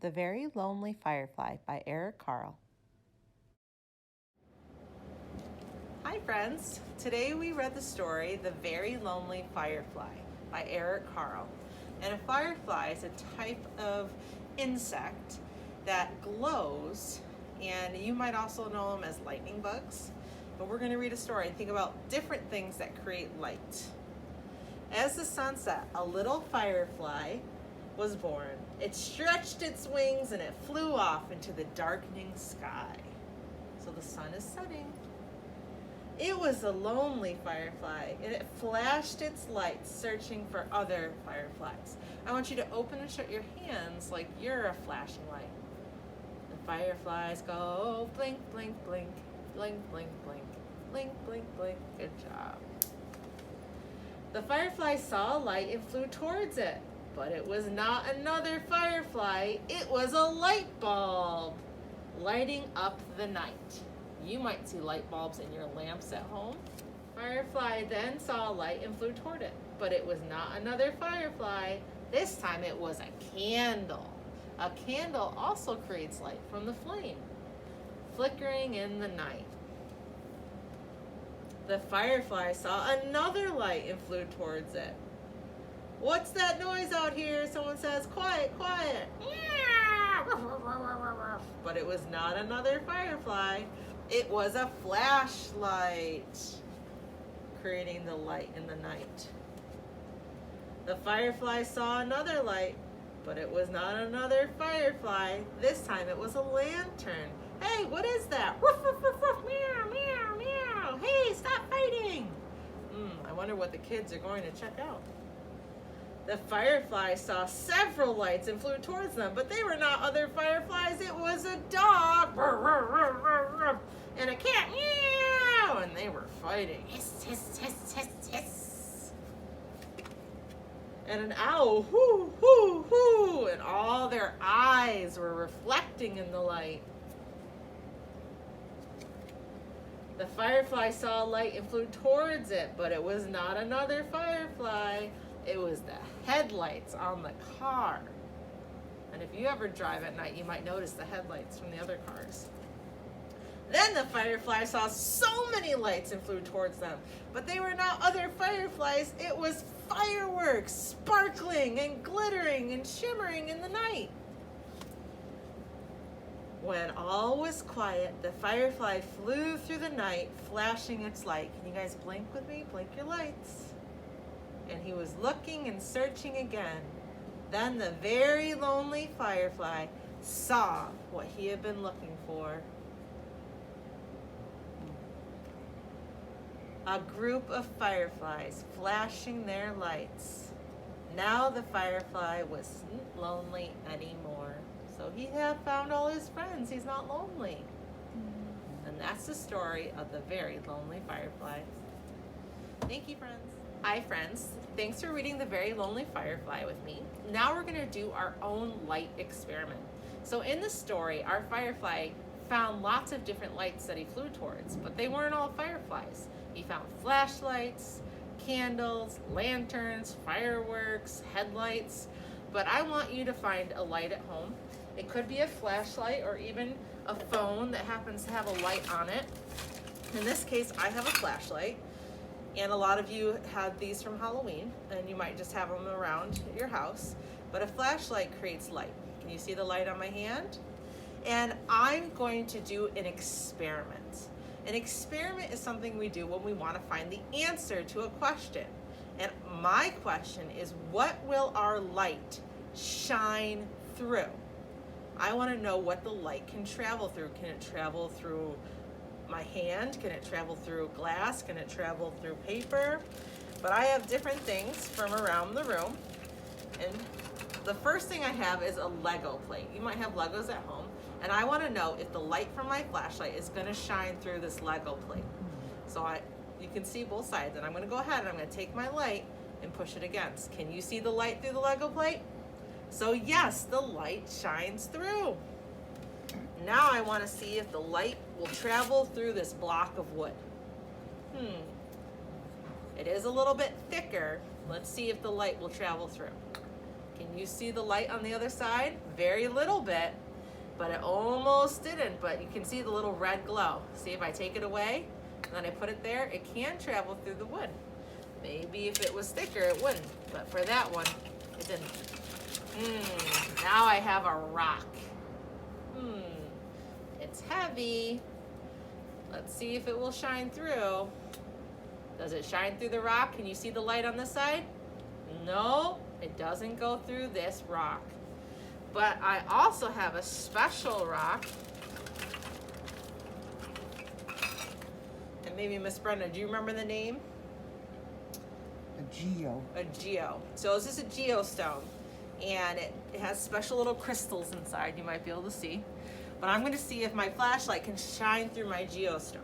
The Very Lonely Firefly by Eric Carle. Hi friends! Today we read the story The Very Lonely Firefly by Eric Carle. And a firefly is a type of insect that glows, and you might also know them as lightning bugs. But we're going to read a story and think about different things that create light. As the sun set, a little firefly was born. It stretched its wings and it flew off into the darkening sky. So the sun is setting. It was a lonely firefly, and it flashed its light searching for other fireflies. I want you to open and shut your hands like you're a flashing light. The fireflies go blink, blink, blink, blink, blink, blink, blink, blink, blink. Good job. The firefly saw a light and flew towards it. But it was not another firefly, it was a light bulb lighting up the night. You might see light bulbs in your lamps at home. Firefly then saw a light and flew toward it, but it was not another firefly. This time it was a candle. A candle also creates light from the flame, flickering in the night. The firefly saw another light and flew towards it. What's that noise out here? Someone says, quiet, quiet. But it was not another firefly. It was a flashlight, creating the light in the night. The firefly saw another light, but it was not another firefly. This time it was a lantern. Hey, what is that? Meow, meow, meow. Hey, stop fighting. I wonder what the kids are going to check out. The firefly saw several lights and flew towards them, but they were not other fireflies. It was a dog and a cat, meow, and they were fighting. Hiss, hiss, hiss, hiss, hiss. And an owl, hoo, hoo, hoo, and all their eyes were reflecting in the light. The firefly saw a light and flew towards it, but it was not another firefly. It was the headlights on the car. And if you ever drive at night, you might notice the headlights from the other cars. Then the firefly saw so many lights and flew towards them, but they were not other fireflies. It was fireworks, sparkling and glittering and shimmering in the night. When all was quiet, the firefly flew through the night, flashing its light. Can you guys blink with me? Blink your lights. And he was looking and searching again. Then the very lonely firefly saw what he had been looking for. A group of fireflies flashing their lights. Now the firefly wasn't lonely anymore. So he had found all his friends. He's not lonely. And that's the story of the very lonely firefly. Thank you, friends. Hi friends, thanks for reading The Very Lonely Firefly with me. Now we're going to do our own light experiment. So in the story, our firefly found lots of different lights that he flew towards, but they weren't all fireflies. He found flashlights, candles, lanterns, fireworks, headlights, but I want you to find a light at home. It could be a flashlight or even a phone that happens to have a light on it. In this case, I have a flashlight. And a lot of you had these from Halloween, and you might just have them around your house. But a flashlight creates light. Can you see the light on my hand? And I'm going to do an experiment. An experiment is something we do when we want to find the answer to a question. And my question is, what will our light shine through? I want to know what the light can travel through. Can it travel through my hand? Can it travel through glass? Can it travel through paper? But I have different things from around the room. And the first thing I have is a Lego plate. You might have Legos at home. And I want to know if the light from my flashlight is going to shine through this Lego plate. So you can see both sides. And I'm going to go ahead and I'm going to take my light and push it against. Can you see the light through the Lego plate? So yes, the light shines through. Now I want to see if the light will travel through this block of wood. It is a little bit thicker. Let's see if the light will travel through. Can you see the light on the other side? Very little bit, but it almost didn't, but you can see the little red glow. See, if I take it away and then I put it there, it can travel through the wood. Maybe if it was thicker, it wouldn't, but for that one, it didn't. Now I have a rock. It's heavy. Let's see if it will shine through. Does it shine through the rock? Can you see the light on this side? No, it doesn't go through this rock. But I also have a special rock. And maybe Miss Brenda, do you remember the name? A geo. A geo. So this is a geostone. And it has special little crystals inside, you might be able to see. But I'm going to see if my flashlight can shine through my geostone.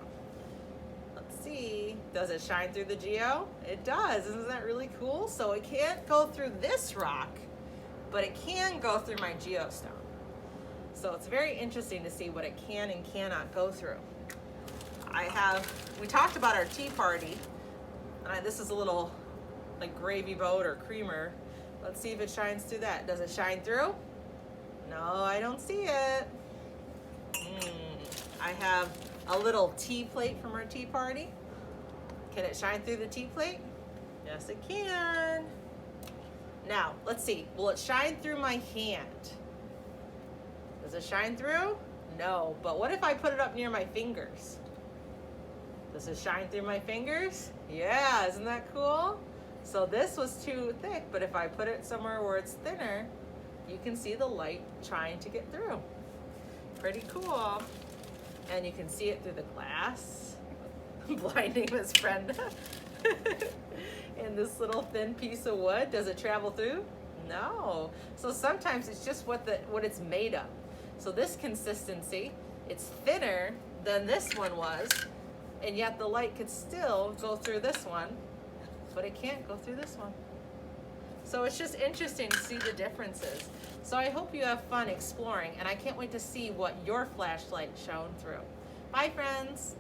Let's see. Does it shine through the geo? It does. Isn't that really cool? So it can't go through this rock, but it can go through my geostone. So it's very interesting to see what it can and cannot go through. We talked about our tea party. This is a little like gravy boat or creamer. Let's see if it shines through that. Does it shine through? No, I don't see it. I have a little tea plate from our tea party. Can it shine through the tea plate? Yes, it can. Now, let's see. Will it shine through my hand? Does it shine through? No, but what if I put it up near my fingers? Does it shine through my fingers? Yeah, isn't that cool? So this was too thick, but if I put it somewhere where it's thinner, you can see the light trying to get through. Pretty cool. And you can see it through the glass. Blinding Miss Brenda. And this little thin piece of wood, does it travel through? No. So sometimes it's just what it's made of. So this consistency, it's thinner than this one was, and yet the light could still go through this one, but it can't go through this one. So it's just interesting to see the differences. So I hope you have fun exploring, and I can't wait to see what your flashlight shone through. Bye, friends.